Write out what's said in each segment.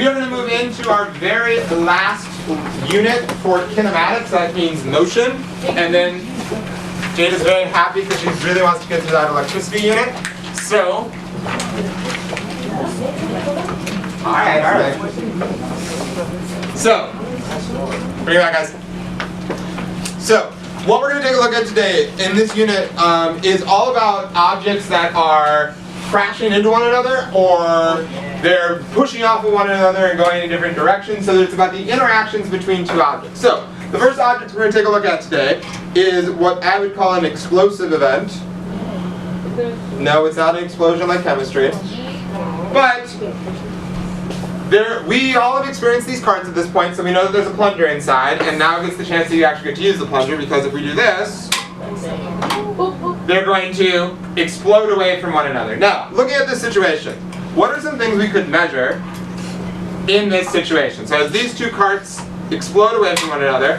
we are going to move into our very last unit for kinematics. That means motion. And then Jade is very happy because she really wants to get through that electricity unit. So, all right. So, bring it back, guys. So, what we're going to take a look at today in this unit is all about objects that are crashing into one another, or they're pushing off of one another and going in different directions. So it's about the interactions between two objects. So the first object we're going to take a look at today is what I would call an explosive event. No, it's not an explosion like chemistry. But we all have experienced these cards at this point, so we know that there's a plunger inside, and now gets the chance that you actually get to use the plunger, because if we do this, they're going to explode away from one another. Now, looking at this situation, what are some things we could measure in this situation? So as these two carts explode away from one another,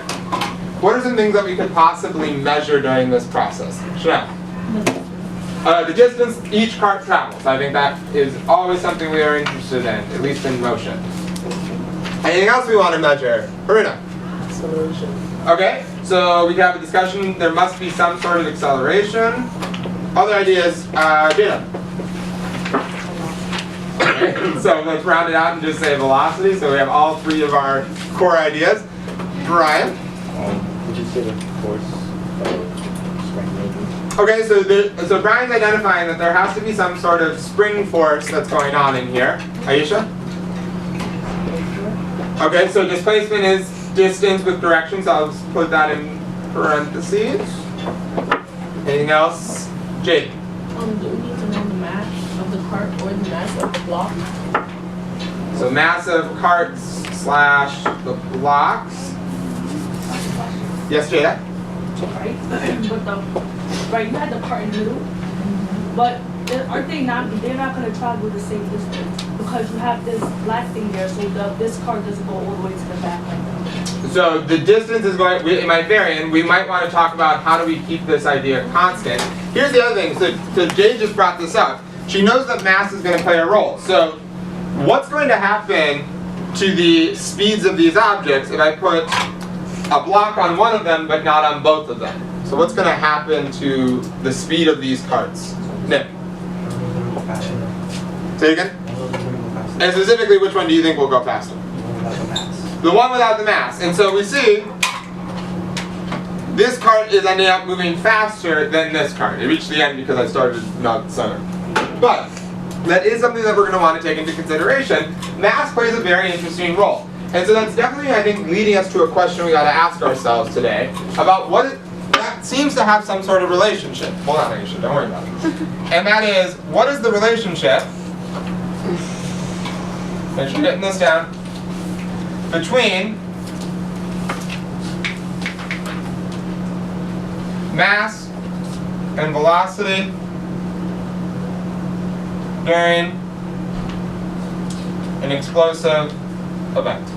what are some things that we could possibly measure during this process? Chanel? The distance each cart travels. I think that is always something we are interested in, at least in motion. Anything else we want to measure? Haruna? Acceleration. Okay, so we can have a discussion. There must be some sort of acceleration. Other ideas? Jada? Okay, so let's round it out and just say velocity. So we have all three of our core ideas. Brian? Would you say the force spring movement? Okay, so Brian's identifying that there has to be some sort of spring force that's going on in here. Aisha? Okay, so displacement is distance with direction, so I'll just put that in parentheses. Anything else? Jade? Do we need to know the mass of the cart or the mass of the block? So mass of carts slash the blocks. Yes, Jada? Right? Right, you had the cart in the middle, but aren't they not? They're not going to travel the same distance because you have this black thing there, so this cart doesn't go all the way to the back like that. So the distance is going. It might vary, and we might want to talk about how do we keep this idea constant. Here's the other thing. So Jade just brought this up. She knows that mass is going to play a role. So what's going to happen to the speeds of these objects if I put a block on one of them but not on both of them? So what's going to happen to the speed of these carts? Nick? Say it again? And specifically, which one do you think will go faster? The one without the mass. And so we see this cart is ending up moving faster than this cart. It reached the end because I started not the center. But that is something that we're going to want to take into consideration. Mass plays a very interesting role. And so that's definitely, I think, leading us to a question we got to ask ourselves today about that seems to have some sort of relationship. Hold on, Aisha, don't worry about it. And that is, what is the relationship, make sure you're getting this down, between mass and velocity during an explosive event?